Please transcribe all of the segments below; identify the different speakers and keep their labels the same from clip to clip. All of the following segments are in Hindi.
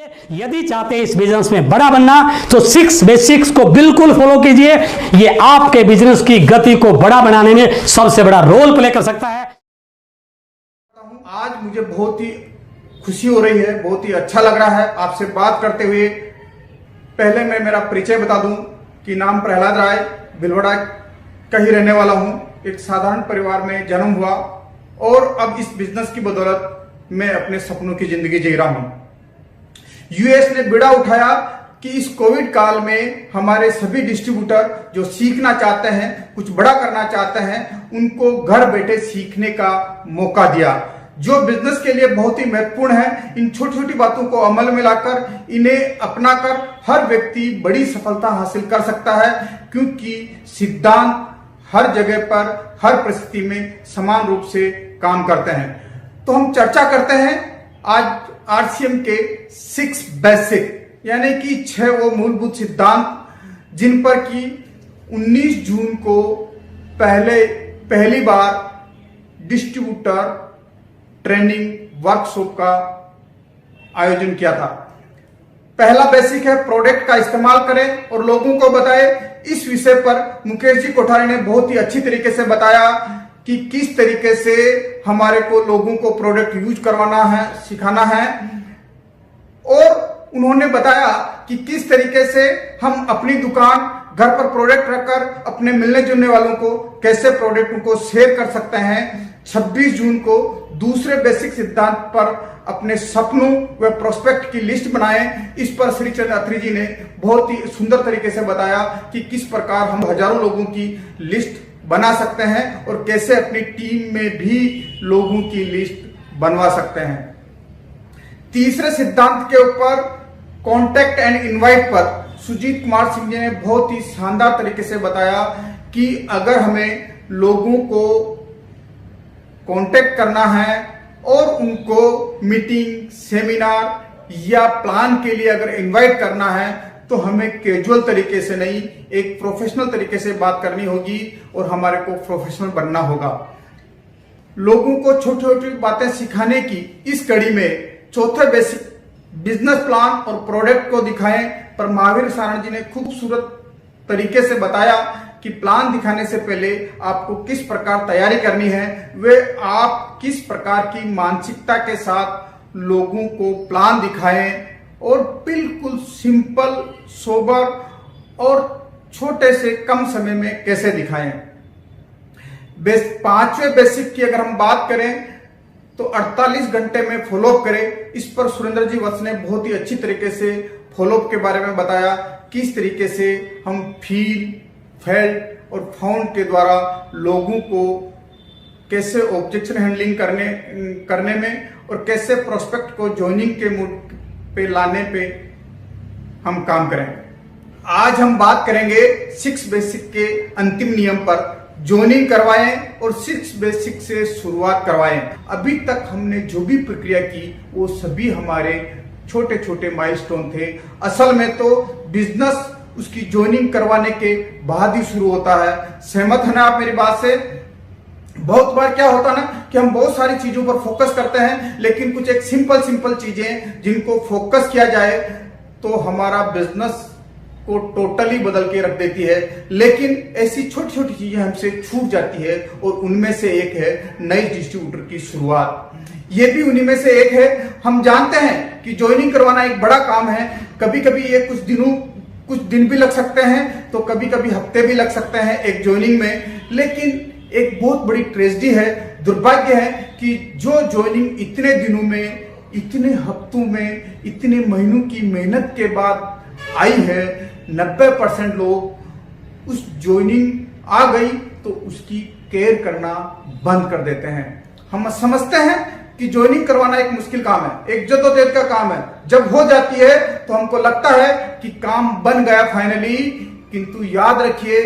Speaker 1: यदि चाहते हैं इस बिजनेस में बड़ा बनना तो 6 बेसिक्स को बिल्कुल फॉलो कीजिए। ये आपके बिजनेस की गति को बड़ा बनाने में सबसे बड़ा रोल प्ले कर सकता है।
Speaker 2: आज मुझे बहुत ही खुशी हो रही है, बहुत ही अच्छा लग रहा है आपसे बात करते हुए। पहले मैं मेरा परिचय बता दूं कि नाम प्रहलाद राय, भिलवाड़ा का ही रहने वाला हूं। एक साधारण परिवार में जन्म हुआ और अब इस बिजनेस की बदौलत मैं अपने सपनों की जिंदगी जी रहा हूं। यूएस ने बीड़ा उठाया कि इस कोविड काल में हमारे सभी डिस्ट्रीब्यूटर जो सीखना चाहते हैं, कुछ बड़ा करना चाहते हैं, उनको घर बैठे सीखने का मौका दिया, जो बिजनेस के लिए बहुत ही महत्वपूर्ण है। इन छोटी छोटी बातों को अमल में लाकर, इन्हें अपनाकर हर व्यक्ति बड़ी सफलता हासिल कर सकता है, क्योंकि सिद्धांत हर जगह पर, हर परिस्थिति में समान रूप से काम करते हैं। तो हम चर्चा करते हैं आज आरसीएम के 6 बेसिक, यानी कि 6 वो मूलभूत सिद्धांत जिन पर कि 19 जून को पहली बार डिस्ट्रीब्यूटर ट्रेनिंग वर्कशॉप का आयोजन किया था। पहला बेसिक है प्रोडक्ट का इस्तेमाल करें और लोगों को बताएं। इस विषय पर मुकेश जी कोठारी ने बहुत ही अच्छी तरीके से बताया कि किस तरीके से हमारे को लोगों को प्रोडक्ट यूज करवाना है, सिखाना है, और उन्होंने बताया कि किस तरीके से हम अपनी दुकान, घर पर प्रोडक्ट रखकर अपने मिलने जुलने वालों को कैसे प्रोडक्ट उनको शेयर कर सकते हैं। 26 जून को दूसरे बेसिक सिद्धांत पर अपने सपनों व प्रोस्पेक्ट की लिस्ट बनाएं। इस पर श्री चंद्र अत्री जी ने बहुत ही सुंदर तरीके से बताया कि किस प्रकार हम हजारों लोगों की लिस्ट बना सकते हैं और कैसे अपनी टीम में भी लोगों की लिस्ट बनवा सकते हैं। तीसरे सिद्धांत के ऊपर कॉन्टेक्ट एंड इनवाइट पर सुजीत कुमार सिंह जी ने बहुत ही शानदार तरीके से बताया कि अगर हमें लोगों को कांटेक्ट करना है और उनको मीटिंग, सेमिनार या प्लान के लिए अगर इनवाइट करना है तो हमें कैजुअल तरीके से नहीं, एक प्रोफेशनल तरीके से बात करनी होगी और हमारे को प्रोफेशनल बनना होगा। लोगों को छोटी छोटी बातें सिखाने की इस कड़ी में चौथे बेसिक बिजनेस प्लान और प्रोडक्ट को दिखाएं पर महावीर सारण जी ने खूबसूरत तरीके से बताया कि प्लान दिखाने से पहले आपको किस प्रकार तैयारी करनी है, वे आप किस प्रकार की मानसिकता के साथ लोगों को प्लान दिखाएं और बिल्कुल सिंपल, सोबर और छोटे से कम समय में कैसे दिखाएं। 5वें बेसिक की अगर हम बात करें तो 48 घंटे में फॉलोअप करें। इस पर सुरेंद्र जी वत्स ने बहुत ही अच्छी तरीके से फॉलोअप के बारे में बताया, किस तरीके से हम फील, फेल्ट और फाउंड के द्वारा लोगों को कैसे ऑब्जेक्शन हैंडलिंग करने में और कैसे प्रोस्पेक्ट को ज्वाइनिंग के मूड पे लाने पे हम काम करें। आज हम बात करेंगे 6 बेसिक के अंतिम नियम पर। ज्वाइनिंग करवाएं और 6 बेसिक से शुरुआत करवाएं। अभी तक हमने जो भी प्रक्रिया की वो सभी हमारे छोटे छोटे माइलस्टोन थे। असल में तो बिजनेस उसकी ज्वाइनिंग करवाने के बाद ही शुरू होता है। सहमत है ना आप मेरी बात से? बहुत बार क्या होता है ना कि हम बहुत सारी चीजों पर फोकस करते हैं, लेकिन कुछ एक सिंपल चीजें जिनको फोकस किया जाए तो हमारा बिजनेस को टोटली बदल के रख देती है। लेकिन ऐसी छोटी छोटी चीजें हमसे छूट जाती है और उनमें से एक है नई डिस्ट्रीब्यूटर की शुरुआत। ये भी उन्हीं में से एक है। हम जानते हैं कि ज्वाइनिंग करवाना एक बड़ा काम है। कभी कभी ये कुछ दिन भी लग सकते हैं, तो कभी कभी हफ्ते भी लग सकते हैं एक ज्वाइनिंग में। लेकिन एक बहुत बड़ी ट्रेजेडी है, दुर्भाग्य है कि जो ज्वाइनिंग इतने दिनों में, इतने हफ्तों में, इतने महीनों की मेहनत के बाद आई है, 90% लोग उस ज्वाइनिंग आ गई तो उसकी केयर करना बंद कर देते हैं। हम समझते हैं कि ज्वाइनिंग करवाना एक मुश्किल काम है, एक जद्दोजहद का काम है। जब हो जाती है तो हमको लगता है कि काम बन गया फाइनली, किंतु याद रखिए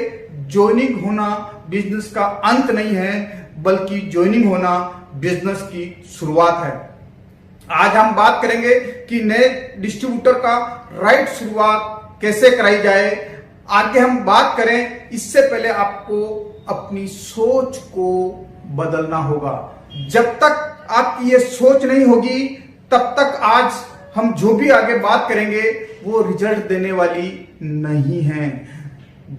Speaker 2: ज्वाइनिंग होना बिजनेस का अंत नहीं है, बल्कि ज्वाइनिंग होना बिजनेस की शुरुआत है। आज हम बात करेंगे कि नए डिस्ट्रीब्यूटर का राइट शुरुआत कैसे कराई जाए। आगे हम बात करें, इससे पहले आपको अपनी सोच को बदलना होगा। जब तक आपकी ये सोच नहीं होगी तब तक आज हम जो भी आगे बात करेंगे वो रिजल्ट देने वाली नहीं है।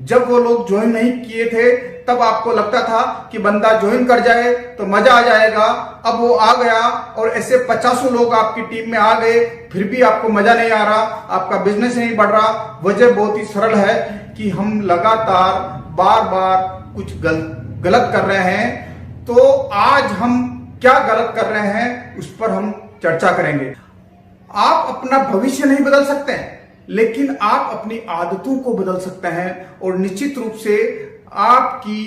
Speaker 2: जब वो लोग ज्वाइन नहीं किए थे तब आपको लगता था कि बंदा ज्वाइन कर जाए तो मजा आ जाएगा। अब वो आ गया और ऐसे 50 लोग आपकी टीम में आ गए, फिर भी आपको मजा नहीं आ रहा, आपका बिजनेस नहीं बढ़ रहा। वजह बहुत ही सरल है कि हम लगातार बार बार कुछ गलत कर रहे हैं। तो आज हम क्या गलत कर रहे हैं उस पर हम चर्चा करेंगे। आप अपना भविष्य नहीं बदल सकते, लेकिन आप अपनी आदतों को बदल सकते हैं और निश्चित रूप से आपकी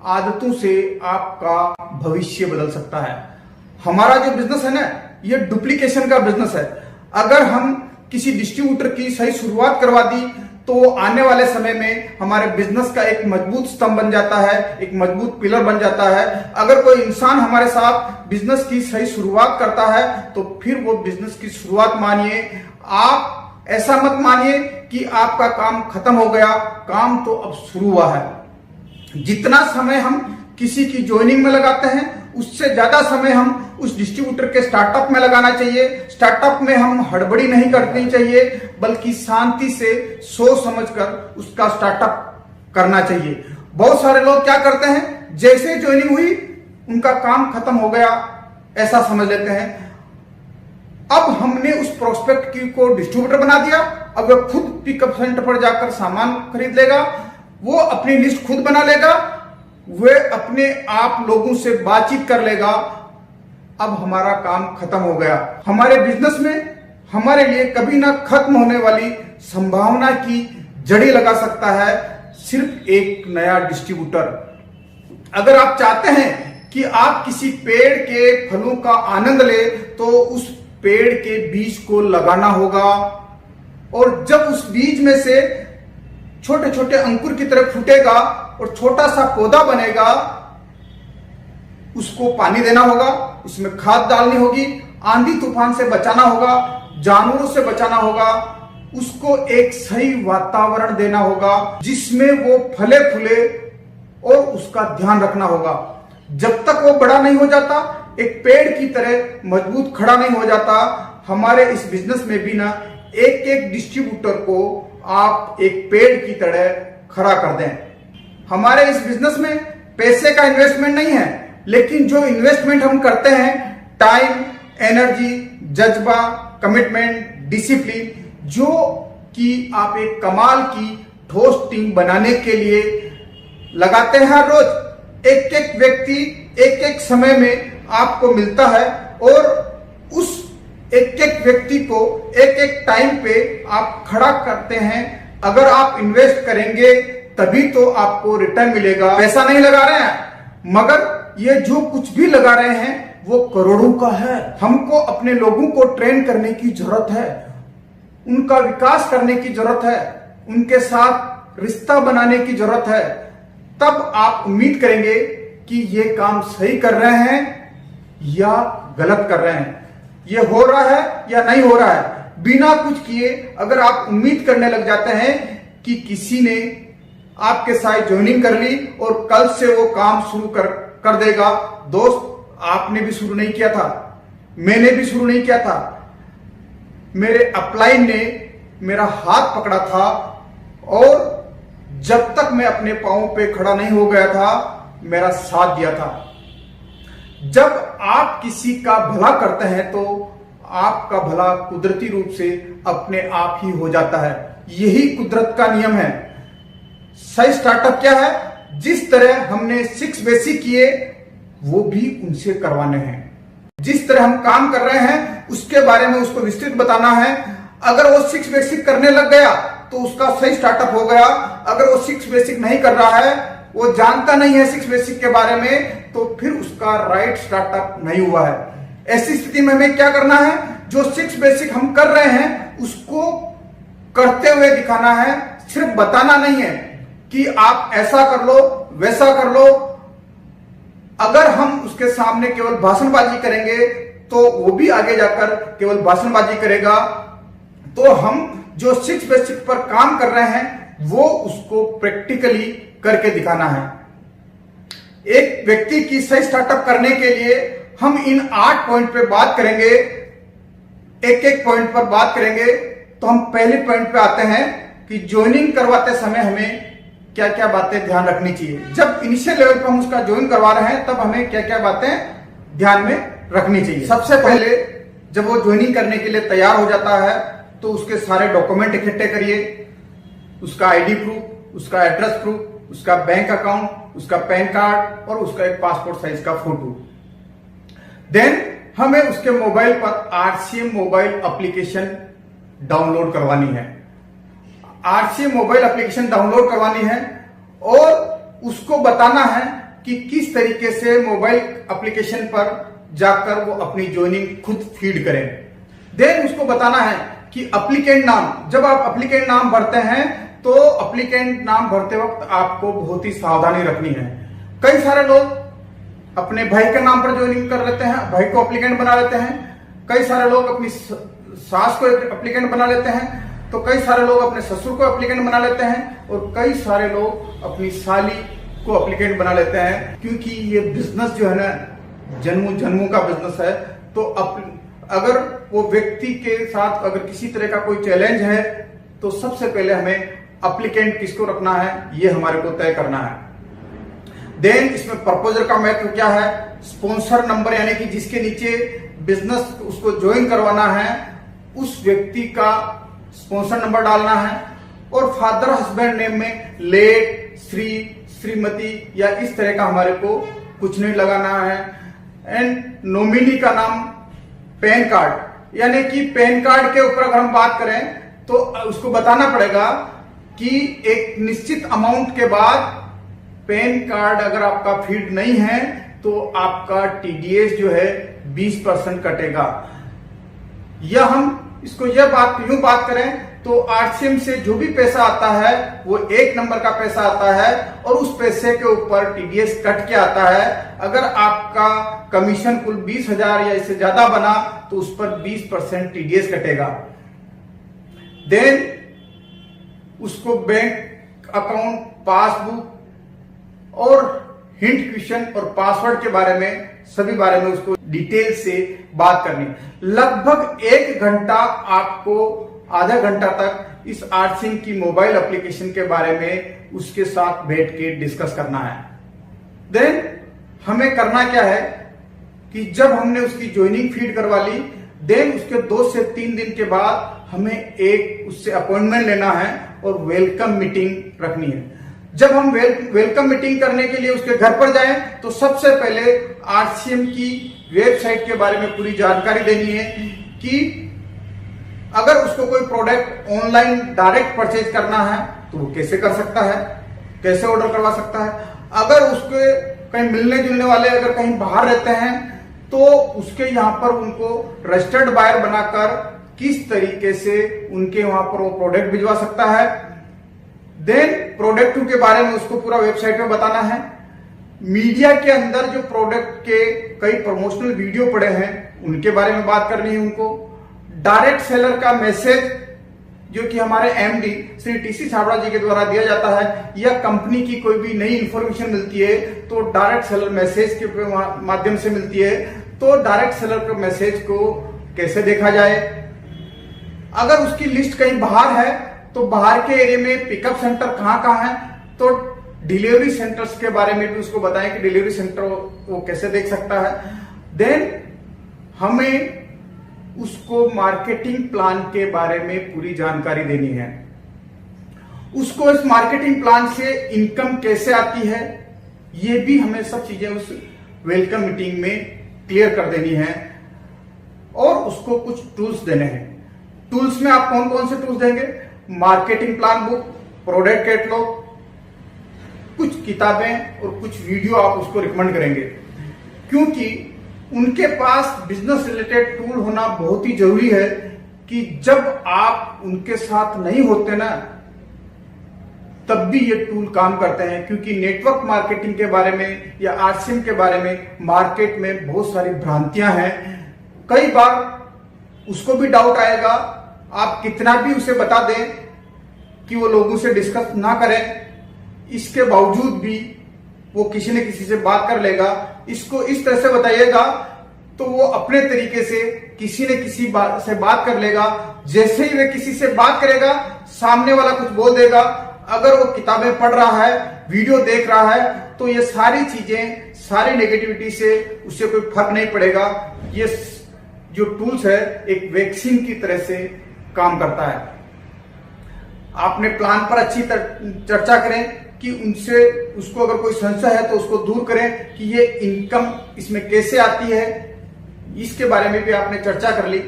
Speaker 2: आदतों से आपका भविष्य बदल सकता है। हमारा जो बिजनेस है ना, ये डुप्लीकेशन का बिजनेस है। अगर हम किसी डिस्ट्रीब्यूटर की सही शुरुआत करवा दी तो आने वाले समय में हमारे बिजनेस का एक मजबूत स्तंभ बन जाता है, एक मजबूत पिलर बन जाता है। अगर कोई इंसान हमारे साथ बिजनेस की सही शुरुआत करता है तो फिर वो बिजनेस की शुरुआत मानिए। आप ऐसा मत मानिए कि आपका काम खत्म हो गया, काम तो अब शुरू हुआ है। जितना समय हम किसी की ज्वाइनिंग में लगाते हैं उससे ज्यादा समय हम उस डिस्ट्रीब्यूटर के स्टार्टअप में लगाना चाहिए। स्टार्टअप में हम हड़बड़ी नहीं करनी चाहिए, बल्कि शांति से सोच समझकर उसका स्टार्टअप करना चाहिए। बहुत सारे लोग क्या करते हैं, जैसे ज्वाइनिंग हुई उनका काम खत्म हो गया ऐसा समझ लेते हैं। अब हमने उस प्रोस्पेक्ट की को डिस्ट्रीब्यूटर बना दिया, अब वह खुद पिकअप सेंटर पर जाकर सामान खरीद लेगा, वो अपनी लिस्ट खुद बना लेगा, वह अपने आप लोगों से बातचीत कर लेगा। अब हमारा काम खत्म हो गया। हमारे बिजनेस में हमारे लिए कभी ना खत्म होने वाली संभावना की जड़ी लगा सकता है सिर्फ एक नया डिस्ट्रीब्यूटर। अगर आप चाहते हैं कि आप किसी पेड़ के फलों का आनंद ले तो उस पेड़ के बीज को लगाना होगा, और जब उस बीज में से छोटे छोटे अंकुर की तरह फूटेगा और छोटा सा पौधा बनेगा, उसको पानी देना होगा, उसमें खाद डालनी होगी, आंधी तूफान से बचाना होगा, जानवरों से बचाना होगा, उसको एक सही वातावरण देना होगा जिसमें वो फले फूले और उसका ध्यान रखना होगा। जब तक वो बड़ा नहीं हो जाता, एक पेड़ की तरह मजबूत खड़ा नहीं हो जाता, हमारे इस बिजनेस में भी ना एक एक डिस्ट्रीब्यूटर को आप एक पेड़ की तरह खड़ा कर दें। हमारे इस बिजनेस में पैसे का इन्वेस्टमेंट नहीं है, लेकिन जो इन्वेस्टमेंट हम करते हैं टाइम, एनर्जी, जज्बा, कमिटमेंट, डिसिप्लिन, जो कि आप एक कमाल की ठोस टीम बनाने के लिए लगाते हैं। हर रोज एक एक व्यक्ति एक एक समय में आपको मिलता है और उस एक एक व्यक्ति को एक एक टाइम पे आप खड़ा करते हैं। अगर आप इन्वेस्ट करेंगे तभी तो आपको रिटर्न मिलेगा। पैसा नहीं लगा रहे हैं, मगर ये जो कुछ भी लगा रहे हैं वो करोड़ों का है। हमको अपने लोगों को ट्रेन करने की जरूरत है, उनका विकास करने की जरूरत है, उनके साथ रिश्ता बनाने की जरूरत है। तब आप उम्मीद करेंगे कि ये काम सही कर रहे हैं या गलत कर रहे हैं, ये हो रहा है या नहीं हो रहा है। बिना कुछ किए अगर आप उम्मीद करने लग जाते हैं कि किसी ने आपके साथ ज्वाइनिंग कर ली और कल से वो काम शुरू कर देगा, दोस्त आपने भी शुरू नहीं किया था, मैंने भी शुरू नहीं किया था, मेरे अपलाइन ने मेरा हाथ पकड़ा था और जब तक मैं अपने पांवों पे खड़ा नहीं हो गया था मेरा साथ दिया था। जब आप किसी का भला करते हैं तो आपका भला कुदरती रूप से अपने आप ही हो जाता है। यही कुदरत का नियम है। सही स्टार्टअप क्या है? जिस तरह हमने 6 बेसिक किए वो भी उनसे करवाने हैं। जिस तरह हम काम कर रहे हैं उसके बारे में उसको विस्तृत बताना है। अगर वो 6 बेसिक करने लग गया तो उसका सही स्टार्टअप हो गया। अगर वो 6 बेसिक नहीं कर रहा है, वो जानता नहीं है 6 बेसिक के बारे में, तो फिर उसका राइट स्टार्टअप नहीं हुआ है। ऐसी स्थिति में हमें क्या करना है? जो 6 बेसिक हम कर रहे हैं उसको करते हुए दिखाना है, सिर्फ बताना नहीं है कि आप ऐसा कर लो वैसा कर लो। अगर हम उसके सामने केवल भाषणबाजी करेंगे तो वो भी आगे जाकर केवल भाषणबाजी करेगा। तो हम जो 6 बेसिक पर काम कर रहे हैं वो उसको प्रैक्टिकली करके दिखाना है। एक व्यक्ति की सही स्टार्टअप करने के लिए हम इन 8 पॉइंट पे बात करेंगे। एक एक पॉइंट पर बात करेंगे। तो हम पहले पॉइंट पे आते हैं कि ज्वाइनिंग करवाते समय हमें क्या क्या बातें ध्यान रखनी चाहिए। जब इनिशियल लेवल पर हम उसका ज्वाइन करवा रहे हैं तब हमें क्या क्या बातें ध्यान में रखनी चाहिए। सबसे पहले जब वो ज्वाइनिंग करने के लिए तैयार हो जाता है तो उसके सारे डॉक्यूमेंट इकट्ठे करिए, उसका आईडी प्रूफ, उसका एड्रेस प्रूफ, उसका बैंक अकाउंट, उसका पैन कार्ड और उसका एक पासपोर्ट साइज का फोटो। देन हमें उसके मोबाइल पर आरसीएम मोबाइल एप्लीकेशन डाउनलोड करवानी है। आरसीएम मोबाइल एप्लीकेशन डाउनलोड करवानी है और उसको बताना है कि किस तरीके से मोबाइल एप्लीकेशन पर जाकर वो अपनी ज्वाइनिंग खुद फीड करें। देन उसको बताना है कि एप्लीकेंट नाम, जब आप एप्लीकेंट नाम भरते हैं तो एप्लीकेंट नाम भरते वक्त आपको बहुत ही सावधानी रखनी है। कई सारे लोग अपने भाई के नाम पर ज्वाइनिंग कर लेते हैं, भाई को एप्लीकेंट बना लेते हैं। कई सारे लोग अपनी सास को एप्लीकेंट बना लेते हैं, तो कई सारे लोग अपने ससुर को एप्लीकेंट बना लेते हैं और कई सारे लोग अपनी साली को एप्लीकेंट बना लेते हैं। क्योंकि ये बिजनेस जो है ना जन्मों जन्मों का बिजनेस है। तो अगर वो व्यक्ति के साथ अगर किसी तरह का कोई चैलेंज है तो सबसे पहले हमें एप्लीकेंट किसको रखना है ये हमारे को तय करना है। देन इसमें प्रपोजर का महत्व क्या है, स्पॉन्सर नंबर यानी कि जिसके नीचे बिजनेस उसको ज्वाइन करवाना है उस व्यक्ति का स्पॉन्सर नंबर डालना है और फादर हस्बैंड नेम में लेट, श्री, श्रीमती या इस तरह का हमारे को कुछ नहीं लगाना है। एंड नॉमिनी का नाम पैन कार्ड, यानी कि पैन कार्ड के ऊपर अगर हम बात करें तो उसको बताना पड़ेगा कि एक निश्चित अमाउंट के बाद पैन कार्ड अगर आपका फीड नहीं है तो आपका टीडीएस जो है 20% कटेगा। या हम इसको यूं बात करें तो आरसीएम से जो भी पैसा आता है वो 1 नंबर का पैसा आता है और उस पैसे के ऊपर टीडीएस कट के आता है। अगर आपका कमीशन कुल 20,000 या इससे ज्यादा बना तो उस पर 20% टीडीएस कटेगा। देन उसको बैंक अकाउंट, पासबुक और हिंट क्वेश्चन और पासवर्ड के बारे में सभी बारे में उसको डिटेल से बात करनी। लगभग 1 घंटा आपको आधा घंटा तक इस आरसीएम की मोबाइल एप्लीकेशन के बारे में उसके साथ बैठ के डिस्कस करना है। देन हमें करना क्या है कि जब हमने उसकी ज्वाइनिंग फीड करवा ली, देन उसके 2 से 3 दिन के बाद हमें एक उससे अपॉइंटमेंट लेना है और वेलकम मीटिंग रखनी है। जब हम वेलकम मीटिंग करने के लिए उसके घर पर जाएं तो सबसे पहले आरसीएम की वेबसाइट के बारे में पूरी जानकारी देनी है कि अगर उसको कोई प्रोडक्ट ऑनलाइन डायरेक्ट परचेज करना है तो वो कैसे कर सकता है, कैसे ऑर्डर करवा सकता है। अगर उसके कहीं मिलने जुलने वाले अगर कहीं बाहर रहते हैं तो उसके यहाँ पर उनको रजिस्टर्ड बायर बनाकर किस तरीके से उनके वहां पर वो प्रोडक्ट भिजवा सकता है। देन प्रोडक्ट के बारे में उसको पूरा वेबसाइट में बताना है। मीडिया के अंदर जो प्रोडक्ट के कई प्रमोशनल वीडियो पड़े हैं उनके बारे में बात करनी है उनको। डायरेक्ट सेलर का मैसेज जो कि हमारे एमडी श्री टीसी छाबड़ा जी के द्वारा दिया जाता है या कंपनी की कोई भी नई इंफॉर्मेशन मिलती है तो डायरेक्ट सेलर मैसेज के माध्यम से मिलती है। तो डायरेक्ट सेलर के मैसेज को कैसे देखा जाए। अगर उसकी लिस्ट कहीं बाहर है तो बाहर के एरिया में पिकअप सेंटर कहाँ है तो डिलीवरी सेंटर्स के बारे में भी उसको बताएं कि डिलीवरी सेंटर वो कैसे देख सकता है। देन हमें उसको मार्केटिंग प्लान के बारे में पूरी जानकारी देनी है। उसको इस मार्केटिंग प्लान से इनकम कैसे आती है ये भी हमें सब चीजें उस वेलकम मीटिंग में क्लियर कर देनी है और उसको कुछ टूल्स देने हैं। टूल्स में आप कौन कौन से टूल्स देंगे, marketing plan book, product catalogue, कुछ किताबें और कुछ वीडियो आप उसको रिकमेंड करेंगे। क्योंकि उनके पास बिजनेस रिलेटेड टूल होना बहुत ही जरूरी है कि जब आप उनके साथ नहीं होते ना तब भी ये टूल काम करते हैं। क्योंकि नेटवर्क मार्केटिंग के बारे में या आरसीएम के बारे में मार्केट में बहुत सारी भ्रांतियां हैं। कई बार उसको भी डाउट आएगा, आप कितना भी उसे बता दें कि वो लोगों से डिस्कस ना करें, इसके बावजूद भी वो किसी न किसी से बात कर लेगा। इसको इस तरह से बताइएगा तो वो अपने तरीके से किसी न किसी से बात कर लेगा। जैसे ही वे किसी से बात करेगा, सामने वाला कुछ बोल देगा। अगर वो किताबें पढ़ रहा है, वीडियो देख रहा है, तो ये सारी चीजें, सारी नेगेटिविटी से उससे कोई फर्क नहीं पड़ेगा। ये जो टूल्स है एक वैक्सीन की तरह से काम करता है। आपने प्लान पर अच्छी चर्चा करें कि उनसे उसको अगर कोई संशय है तो उसको दूर करें कि ये इनकम इसमें कैसे आती है, इसके बारे में भी आपने चर्चा कर ली।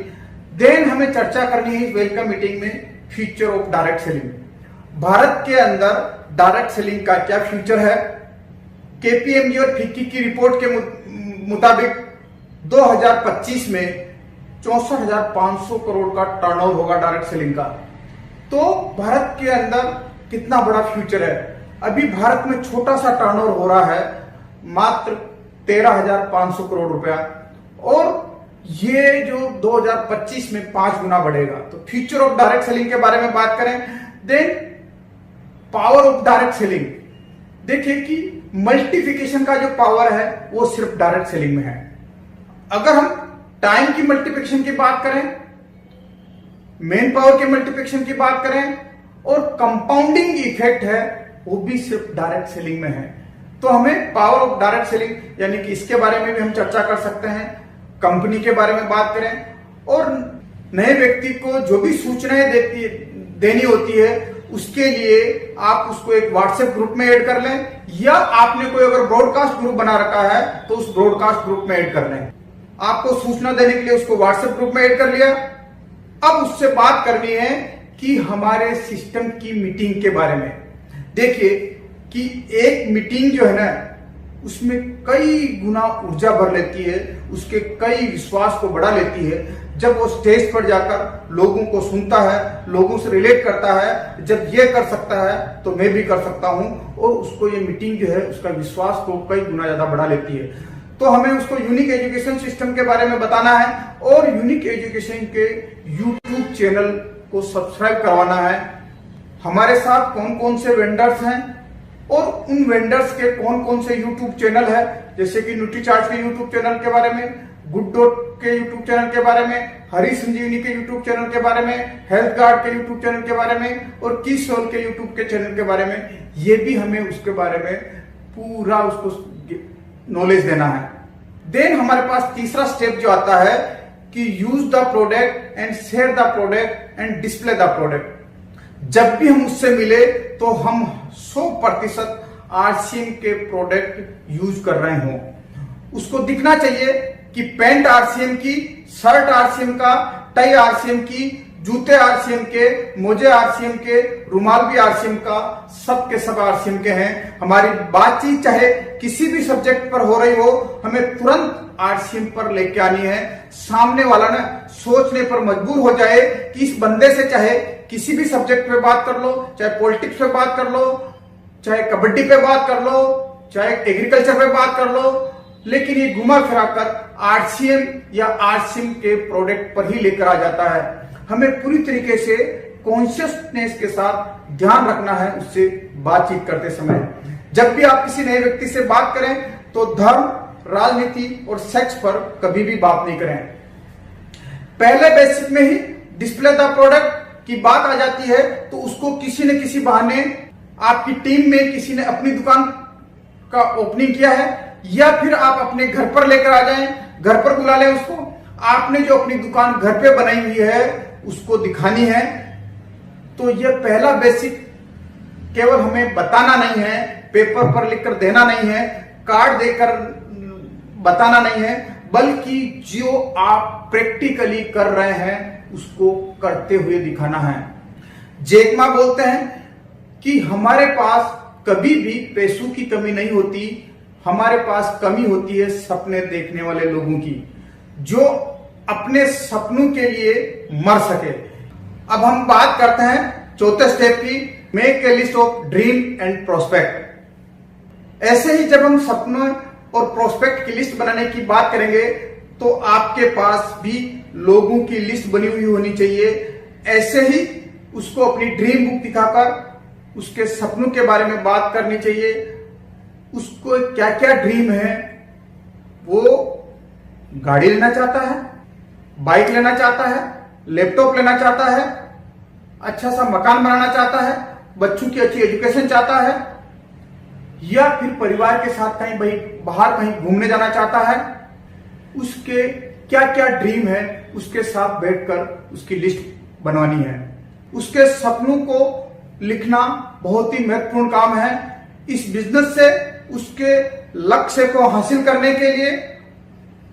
Speaker 2: देन हमें चर्चा करनी है वेलकम मीटिंग में future of direct selling. Bharat के अंदर डायरेक्ट सेलिंग का क्या फ्यूचर है। केपीएमजी और फिक्की की रिपोर्ट के मुताबिक 2025 में 64,500 करोड़ का टर्नओवर होगा डायरेक्ट सेलिंग का। तो भारत के अंदर कितना बड़ा फ्यूचर है। अभी भारत में छोटा सा टर्नओवर हो रहा है, मात्र 13,500 करोड़ रुपया, और ये जो 2025 में 5 गुना बढ़ेगा। तो फ्यूचर ऑफ डायरेक्ट सेलिंग के बारे में बात करें। Then power of direct selling, देखिए कि मल्टीप्लिकेशन का जो पावर है वो सिर्फ डायरेक्ट सेलिंग में है। अगर हम टाइम की मल्टीप्लिकेशन की बात करें, मेन पावर के मल्टीप्लिकेशन की बात करें, और कंपाउंडिंग इफेक्ट है वो भी सिर्फ डायरेक्ट सेलिंग में है। तो हमें पावर ऑफ डायरेक्ट सेलिंग यानी कि इसके बारे में भी हम चर्चा कर सकते हैं। कंपनी के बारे में बात करें, और नए व्यक्ति को जो भी सूचनाएं देनी होती है उसके लिए आप उसको एक व्हाट्सएप ग्रुप में ऐड कर लें, या आपने कोई अगर ब्रॉडकास्ट ग्रुप बना रखा है तो उस ब्रॉडकास्ट ग्रुप में ऐड कर लें। आपको सूचना देने के लिए उसको व्हाट्सएप ग्रुप में ऐड कर लिया। अब उससे बात करनी है कि हमारे सिस्टम की मीटिंग के बारे में। देखिए कि एक मीटिंग जो है ना, उसमें कई गुना ऊर्जा भर लेती है, उसके कई विश्वास को बढ़ा लेती है। जब वो स्टेज पर जाकर लोगों को सुनता है, लोगों से रिलेट करता है, जब ये कर सकता है तो मैं भी कर सकता हूं, और उसको ये मीटिंग जो है उसका विश्वास को कई गुना ज्यादा बढ़ा लेती है। तो हमें उसको यूनिक एजुकेशन सिस्टम के बारे में बताना है, और यूनिक एजुकेशन के यूट्यूब चैनल को सब्सक्राइब करवाना है। हमारे साथ कौन कौन से वेंडर्स हैं और उन वेंडर्स के कौन कौन से यूट्यूब चैनल है, जैसे कि न्यूट्रीचार्ज के यूट्यूब चैनल के बारे में, गुड डॉट के यूट्यूब चैनल के बारे में, हरी संजीवनी के यूट्यूब चैनल के बारे में, हेल्थ गार्ड के यूट्यूब चैनल के बारे में, और किस सोल के यूट्यूब के चैनल के बारे में, ये भी हमें उसके बारे में पूरा उसको नॉलेज देना है। देन हमारे पास तीसरा स्टेप जो आता है कि use the product and share the product and display the product. जब भी हम उससे मिले तो हम 100% आरसीएम के प्रोडक्ट यूज कर रहे हों। उसको दिखना चाहिए कि पैंट आरसीएम की, शर्ट आरसीएम का, टाई आरसीएम की, जूते आरसीएम के, मोजे आरसीएम के, रुमाल भी आरसीएम का, सब के सब आरसीएम के हैं। हमारी बातचीत चाहे किसी भी सब्जेक्ट पर हो रही हो, हमें तुरंत आरसीएम पर लेके आनी है। सामने वाला ना सोचने पर मजबूर हो जाए कि इस बंदे से चाहे किसी भी सब्जेक्ट पे बात कर लो, चाहे पॉलिटिक्स पे बात कर लो, चाहे कबड्डी पे बात कर लो, चाहे एग्रीकल्चर पे बात कर लो, लेकिन ये घुमा फिरा कर आरसीएम या आरसीएम के प्रोडक्ट पर ही लेकर आ जाता है। हमें पूरी तरीके से कॉन्शियसनेस के साथ ध्यान रखना है उससे बातचीत करते समय। जब भी आप किसी नए व्यक्ति से बात करें तो धर्म, राजनीति और सेक्स पर कभी भी बात नहीं करें। पहले बेसिक में ही डिस्प्ले द प्रोडक्ट की बात आ जाती है तो उसको किसी न किसी बहाने आपकी टीम में किसी ने अपनी दुकान का ओपनिंग किया है, या फिर आप अपने घर पर लेकर आ जाएं, घर पर बुला लें उसको। आपने जो अपनी दुकान घर पे बनाई हुई है उसको दिखानी है। तो यह पहला बेसिक केवल हमें बताना नहीं है, पेपर पर लिखकर देना नहीं है, कार्ड देकर बताना नहीं है, बल्कि जो आप प्रैक्टिकली कर रहे हैं उसको करते हुए दिखाना है। जैक मा बोलते हैं कि हमारे पास कभी भी पैसों की कमी नहीं होती, हमारे पास कमी होती है सपने देखने वाले लोगों की, जो अपने सपनों के लिए मर सके। अब हम बात करते हैं चौथे स्टेप की, make a list of dream and prospect. ऐसे ही जब हम सपनों और प्रोस्पेक्ट की लिस्ट बनाने की बात करेंगे तो आपके पास भी लोगों की लिस्ट बनी हुई होनी चाहिए। ऐसे ही उसको अपनी ड्रीम बुक दिखाकर उसके सपनों के बारे में बात करनी चाहिए। उसको क्या क्या ड्रीम है वो गाड़ी लेना चाहता है, बाइक लेना चाहता है, लैपटॉप लेना चाहता है, अच्छा सा मकान बनाना चाहता है, बच्चों की अच्छी एजुकेशन चाहता है, या फिर परिवार के साथ कहीं बाहर कहीं घूमने जाना चाहता है, उसके क्या क्या ड्रीम है उसके साथ बैठकर उसकी लिस्ट बनवानी है। उसके सपनों को लिखना बहुत ही महत्वपूर्ण काम है। इस बिजनेस से उसके लक्ष्य को हासिल करने के लिए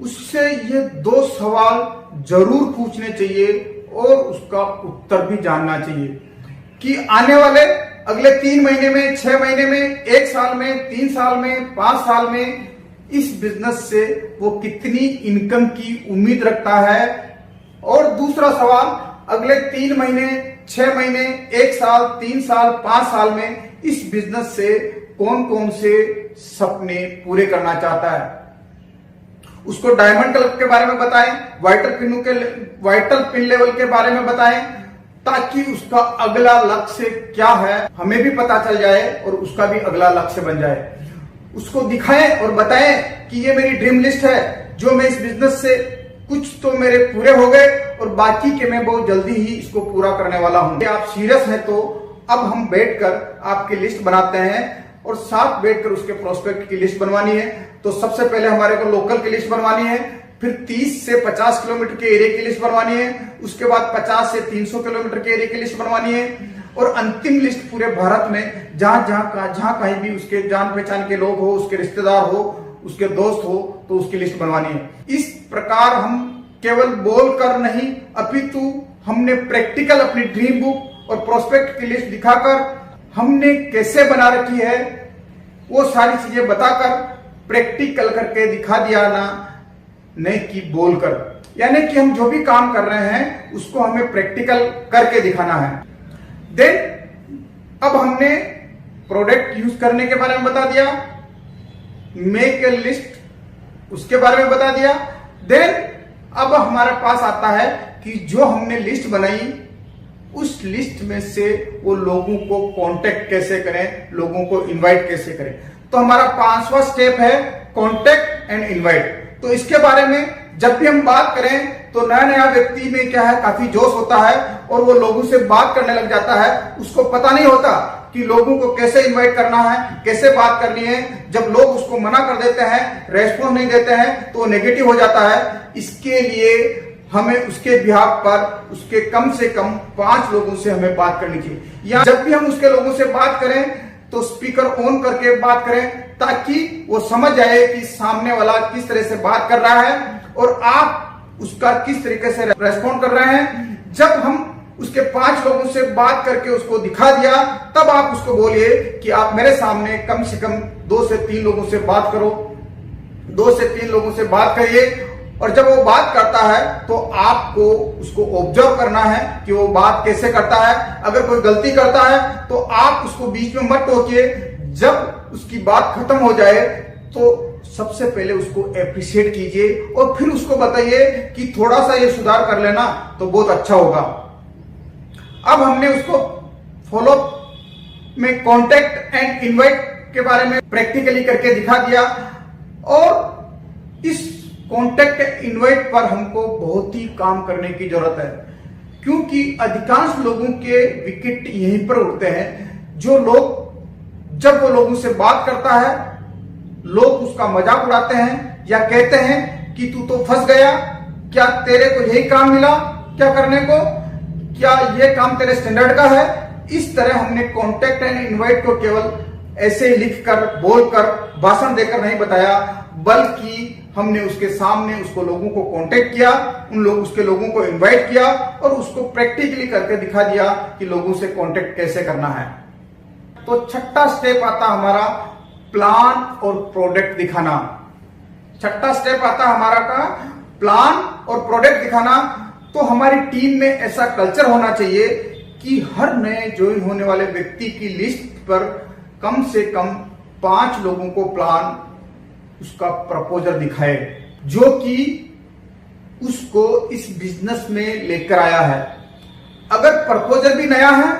Speaker 2: उससे ये 2 सवाल जरूर पूछने चाहिए और उसका उत्तर भी जानना चाहिए कि आने वाले अगले 3 महीने में, 6 महीने में, 1 साल में, 3 साल में, 5 साल में इस बिजनेस से वो कितनी इनकम की उम्मीद रखता है। और दूसरा सवाल, अगले 3 महीने, 6 महीने, 1 साल, 3 साल, 5 साल में इस बिजनेस से कौन कौन से सपने पूरे करना चाहता है। उसको डायमंड क्लब के बारे में बताएं, वाइटल पिन लेवल के बारे में बताएं, ताकि उसका अगला लक्ष्य क्या है हमें भी पता चल जाए और उसका भी अगला लक्ष्य बन जाए। उसको दिखाएं और बताएं कि ये मेरी ड्रीम लिस्ट है, जो मैं इस बिजनेस से कुछ तो मेरे पूरे हो गए और बाकी के मैं बहुत जल्दी ही इसको पूरा करने वाला हूं। आप सीरियस हैं तो अब हम बैठकर आपकी लिस्ट बनाते हैं और साथ बैठकर उसके प्रोस्पेक्ट की लिस्ट बनवानी है। तो सबसे पहले हमारे को लोकल की लिस्ट बनवानी है, फिर 30 से 50 किलोमीटर के एरिया की लिस्ट बनवानी है, उसके बाद 50 से 300 किलोमीटर के एरिया की लिस्ट बनवानी है और अंतिम लिस्ट पूरे भारत में जहां कहीं भी उसके जान पहचान के लोग हो, उसके रिश्तेदार हो, उसके दोस्त हो, तो उसकी लिस्ट बनवानी है। इस प्रकार हम केवल बोल कर नहीं, अपितु हमने प्रैक्टिकल अपनी ड्रीम बुक और प्रोस्पेक्ट की लिस्ट दिखाकर हमने कैसे बना रखी है वो सारी चीजें बताकर प्रैक्टिकल करके दिखा दिया ना, नहीं कि बोलकर। यानी कि हम जो भी काम कर रहे हैं उसको हमें प्रैक्टिकल करके दिखाना है। देन अब हमने प्रोडक्ट यूज करने के बारे में बता दिया, मेक ए लिस्ट उसके बारे में बता दिया। देन अब हमारे पास आता है कि जो हमने लिस्ट बनाई उस लिस्ट में से वो लोगों को कांटेक्ट कैसे करें, लोगों को इनवाइट कैसे करें। तो हमारा 5वां स्टेप है कांटेक्ट एंड इनवाइट। तो इसके बारे में जब भी हम बात करें तो नया नया व्यक्ति में क्या है, काफी जोश होता है और वो लोगों से बात करने लग जाता है। उसको पता नहीं होता कि लोगों को कैसे इनवाइट करना है, कैसे बात करनी है। जब लोग उसको मना कर देते हैं, रेस्पॉन्स नहीं देते हैं, तो वो नेगेटिव हो जाता है। इसके लिए हमें उसके बिहाफ पर उसके कम से कम 5 लोगों से हमें बात करनी चाहिए। या जब भी हम उसके लोगों से बात करें तो स्पीकर ऑन करके बात करें, ताकि वो समझ आए कि सामने वाला किस तरह से बात कर रहा है और आप उसका किस तरीके से रेस्पॉन्ड कर रहे हैं। जब हम उसके 5 लोगों से बात करके उसको दिखा दिया, तब आप उसको बोलिए कि आप मेरे सामने कम से कम 2 से 3 लोगों से बात करो, 2 से 3 लोगों से बात करिए। और जब वो बात करता है तो आपको उसको ऑब्जर्व करना है कि वो बात कैसे करता है। अगर कोई गलती करता है तो आप उसको बीच में मत टोकिए। जब उसकी बात खत्म हो जाए तो सबसे पहले उसको एप्रिशिएट कीजिए और फिर उसको बताइए कि थोड़ा सा ये सुधार कर लेना तो बहुत अच्छा होगा। अब हमने उसको फॉलो में कांटेक्ट एंड इनवाइट के बारे में प्रैक्टिकली करके दिखा दिया। और इस कांटेक्ट इनवाइट पर हमको बहुत ही काम करने की जरूरत है, क्योंकि अधिकांश लोगों के विकेट यहीं पर उठते हैं। जो लोग जब वो लोगों से बात करता है, लोग उसका मजाक उड़ाते हैं या कहते हैं कि तू तो फंस गया, क्या तेरे को यही काम मिला क्या करने को, क्या ये काम तेरे स्टैंडर्ड का है। इस तरह हमने कांटेक्ट एंड इनवाइट को केवल ऐसे लिखकर, बोलकर, भाषण देकर नहीं बताया, बल्कि हमने उसके सामने उसको लोगों को कांटेक्ट किया, उसके लोगों को इनवाइट किया और उसको प्रैक्टिकली करके दिखा दिया कि लोगों से कांटेक्ट कैसे करना है। तो 6ठा स्टेप आता हमारा प्लान और प्रोडक्ट दिखाना। 6ठा स्टेप आता हमारा का प्लान और प्रोडक्ट दिखाना। तो हमारी टीम में ऐसा कल्चर होना चाहिए कि हर नए ज्वाइन होने वाले व्यक्ति की लिस्ट पर कम से कम 5 लोगों को प्लान, उसका प्रपोजल दिखाए, जो कि उसको इस बिजनेस में लेकर आया है। अगर प्रपोजल भी नया है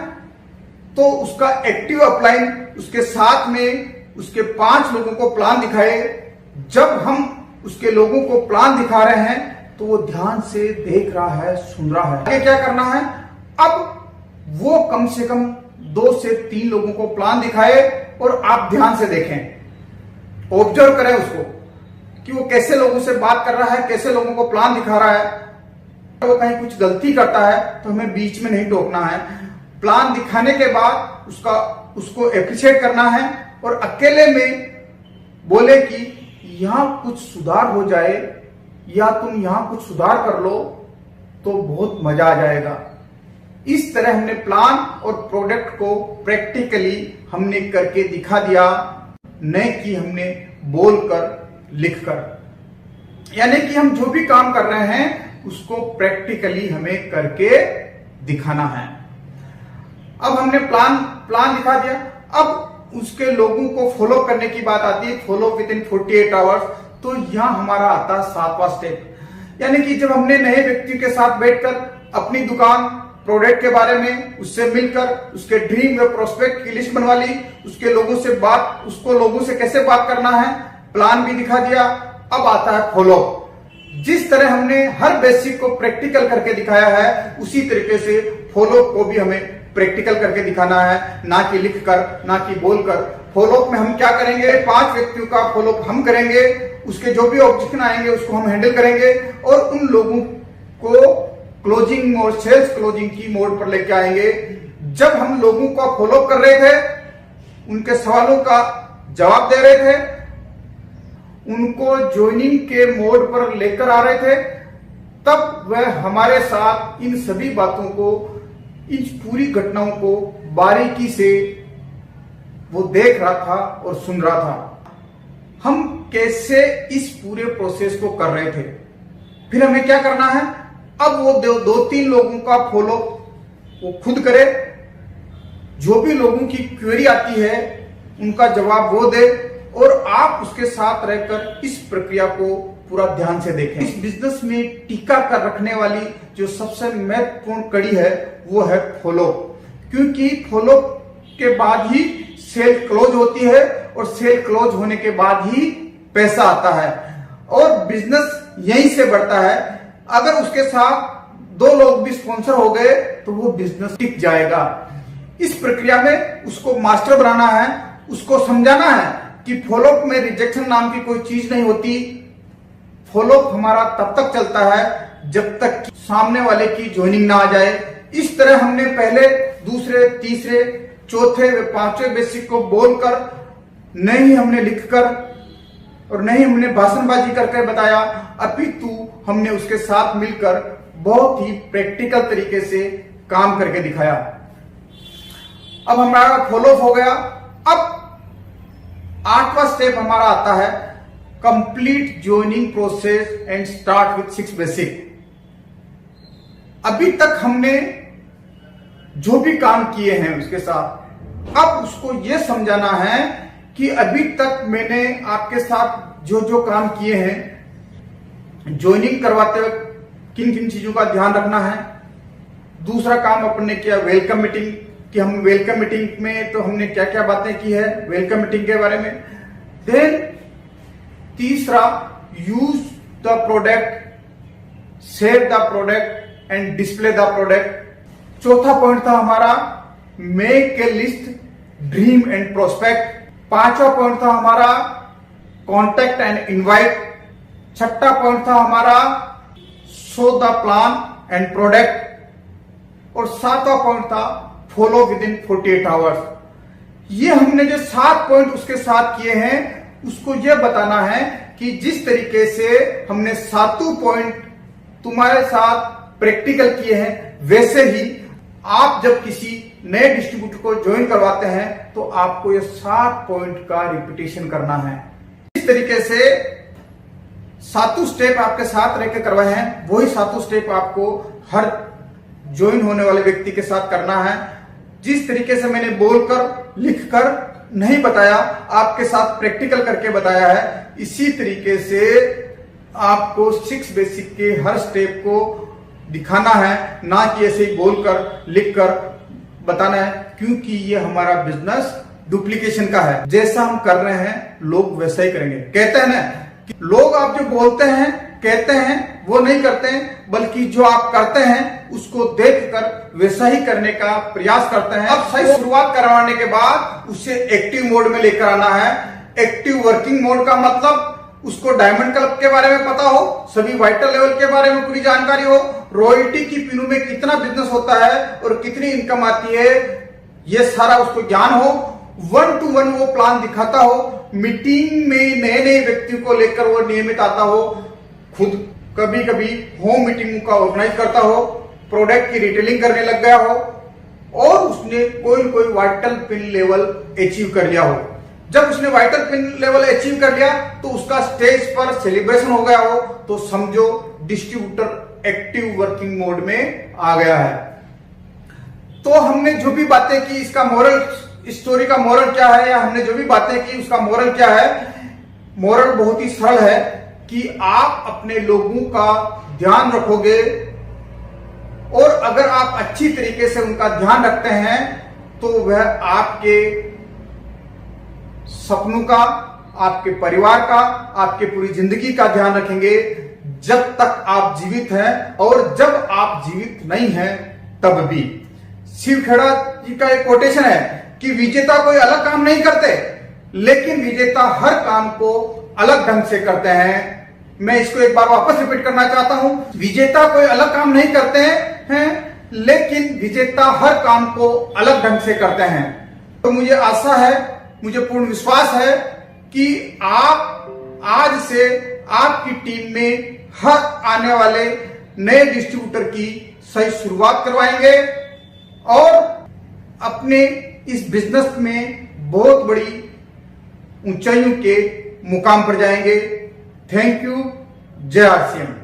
Speaker 2: तो उसका एक्टिव अपलाइन उसके साथ में उसके 5 लोगों को प्लान दिखाए। जब हम उसके लोगों को प्लान दिखा रहे हैं तो वो ध्यान से देख रहा है, सुन रहा है। आगे क्या करना है, अब वो कम से कम 2 से 3 लोगों को प्लान दिखाए और आप ध्यान से देखें, ऑब्जर्व करें उसको कि वो कैसे लोगों से बात कर रहा है, कैसे लोगों को प्लान दिखा रहा है। वो कहीं कुछ गलती करता है तो हमें बीच में नहीं टोकना है। प्लान दिखाने के बाद उसको एप्रिशिएट करना है और अकेले में बोले कि यहां कुछ सुधार हो जाए या तुम यहां कुछ सुधार कर लो तो बहुत मजा आ जाएगा। इस तरह हमने प्लान और प्रोडक्ट को प्रैक्टिकली हमने करके दिखा दिया, न कि हमने बोलकर लिखकर। यानी कि हम जो भी काम कर रहे हैं उसको प्रैक्टिकली हमें करके दिखाना है। अब हमने प्लान दिखा दिया, अब उसके लोगों को फॉलो करने की बात आती है, फॉलो विद इन 48 आवर्स। तो यहां हमारा आता है 7वां स्टेप। यानी कि जब हमने नए व्यक्ति के साथ बैठकर अपनी दुकान, प्रोडक्ट के बारे में उससे मिलकर उसके ड्रीम व प्रोस्पेक्ट की लिस्ट बनवा ली, उसके उसको लोगों से कैसे बात करना है, प्लान भी दिखा दिया। अब आता है फॉलो। जिस तरह हमने हर बेसिक को प्रैक्टिकल करके दिखाया है, उसी तरीके से फॉलो को भी हमें प्रैक्टिकल करके दिखाना है, ना कि लिखकर, ना कि बोलकर। फॉलो में हम क्या करेंगे, 5 व्यक्तियों का फॉलो हम करेंगे, उसके जो भी ऑब्जेक्शन आएंगे उसको हम हैंडल करेंगे और उन लोगों को क्लोजिंग और सेल्स क्लोजिंग की मोड पर लेके आएंगे। जब हम लोगों का फॉलो कर रहे थे, उनके सवालों का जवाब दे रहे थे, उनको ज्वाइनिंग के मोड पर लेकर आ रहे थे, तब वह हमारे साथ इन सभी बातों को, इन पूरी घटनाओं को बारीकी से वो देख रहा था और सुन रहा था। हम कैसे इस पूरे प्रोसेस को कर रहे थे। फिर हमें क्या करना है, अब वो 2-3 लोगों का फॉलो वो खुद करे, जो भी लोगों की क्वेरी आती है उनका जवाब वो दे और आप उसके साथ रहकर इस प्रक्रिया को पूरा ध्यान से देखें। इस बिजनेस में टिका कर रखने वाली जो सबसे महत्वपूर्ण कड़ी है वो है फॉलो, क्योंकि फॉलो के बाद ही सेल क्लोज होती है और सेल क्लोज होने के बाद ही पैसा आता है और बिजनेस यहीं से बढ़ता है। अगर उसके साथ 2 लोग भी स्पॉन्सर हो गए तो वो बिजनेस टिक जाएगा। इस प्रक्रिया में उसको मास्टर बनाना है, उसको समझाना है कि फॉलोअप में रिजेक्शन नाम की कोई चीज नहीं होती। फॉलोअप हमारा तब तक चलता है जब तक सामने वाले की ज्वाइनिंग ना आ जाए। इस तरह हमने पहले, दूसरे, तीसरे, चौथे व 5वें बेसिक को बोलकर, नहीं हमने लिखकर और नहीं हमने भाषणबाजी करके बताया, अपितु हमने उसके साथ मिलकर बहुत ही प्रैक्टिकल तरीके से काम करके दिखाया। अब हमारा फॉलोअप हो गया। अब 8वां स्टेप हमारा आता है complete joining process and start with 6 basic. अभी तक हमने जो भी काम किए हैं उसके साथ, अब उसको यह समझाना है कि अभी तक मैंने आपके साथ जो जो काम किए हैं, ज्वाइनिंग करवाते वक्त किन किन चीजों का ध्यान रखना है। दूसरा काम अपन ने किया वेलकम मीटिंग, कि हम वेलकम मीटिंग में तो हमने क्या क्या बातें की है वेलकम मीटिंग के बारे में। देन तीसरा, use the product, share the product and display the product. चौथा पॉइंट था हमारा make a list, dream and prospect. 5वां पॉइंट था हमारा कॉन्टेक्ट एंड इनवाइट। 6ठा पॉइंट था हमारा show the plan and product. और 7वां पॉइंट था फॉलो विद इन 48 आवर्स। ये हमने जो 7 पॉइंट उसके साथ किए हैं, उसको यह बताना है कि जिस तरीके से हमने 7 पॉइंट तुम्हारे साथ प्रैक्टिकल किए हैं, वैसे ही आप जब किसी नए डिस्ट्रीब्यूटर को ज्वाइन करवाते हैं तो आपको ये 7 पॉइंट का रिपीटेशन करना है। इस तरीके से 7 स्टेप आपके साथ रहकर करवाए हैं, वही 7 स्टेप आपको हर ज्वाइन होने वाले व्यक्ति के साथ करना है। जिस तरीके से मैंने बोलकर, लिखकर नहीं बताया, आपके साथ प्रैक्टिकल करके बताया है, इसी तरीके से आपको 6 बेसिक के हर स्टेप को दिखाना है, ना कि ऐसे ही बोलकर, लिखकर बताना है, क्योंकि ये हमारा बिजनेस डुप्लीकेशन का है। जैसा हम कर रहे हैं लोग वैसा ही करेंगे। कहते हैं ना कि लोग आप जो बोलते हैं कहते हैं वो नहीं करते हैं, बल्कि जो आप करते हैं उसको देखकर वैसा ही करने का प्रयास करते हैं। अब सही शुरुआत करवाने के बाद उसे एक्टिव मोड में लेकर आना है। एक्टिव वर्किंग मोड का मतलब उसको डायमंड क्लब के बारे में पता हो, सभी वाइटल लेवल के बारे में पूरी जानकारी हो, रॉयल्टी की पिनों में कितना बिजनेस होता है और कितनी इनकम आती है, ये सारा उसको ज्ञान हो। 1-to-1 वो प्लान दिखाता हो, मीटिंग में नए नए व्यक्तियों को लेकर वो नियमित आता हो, खुद कभी कभी होम मीटिंग का ऑर्गेनाइज करता हो, प्रोडक्ट की रिटेलिंग करने लग गया हो और उसने कोई वाइटल पिन लेवल अचीव कर लिया हो। जब उसने वाइटल पिन लेवल अचीव कर लिया तो उसका स्टेज पर सेलिब्रेशन हो गया हो, तो समझो डिस्ट्रीब्यूटर एक्टिव वर्किंग मोड में आ गया है। तो हमने जो भी बातें की, इसका मोरल स्टोरी का मोरल क्या है, या हमने जो भी बातें की उसका मोरल क्या है? मोरल बहुत ही सरल है कि आप अपने लोगों का ध्यान रखोगे और अगर आप अच्छी तरीके से उनका ध्यान रखते हैं तो वह आपके सपनों का, आपके परिवार का, आपके पूरी जिंदगी का ध्यान रखेंगे जब तक आप जीवित हैं, और जब आप जीवित नहीं हैं तब भी। शिव खेड़ा जी का एक कोटेशन है कि विजेता कोई अलग काम नहीं करते, लेकिन विजेता हर काम को अलग ढंग से करते हैं। मैं इसको एक बार वापस रिपीट करना चाहता हूं, विजेता कोई अलग काम नहीं करते हैं, लेकिन विजेता हर काम को अलग ढंग से करते हैं। तो मुझे आशा है, मुझे पूर्ण विश्वास है कि आप आज से आपकी टीम में हर आने वाले नए डिस्ट्रीब्यूटर की सही शुरुआत करवाएंगे और अपने इस बिजनेस में बहुत बड़ी ऊंचाइयों के मुकाम पर जाएंगे। Thank you. जय आर सी एम।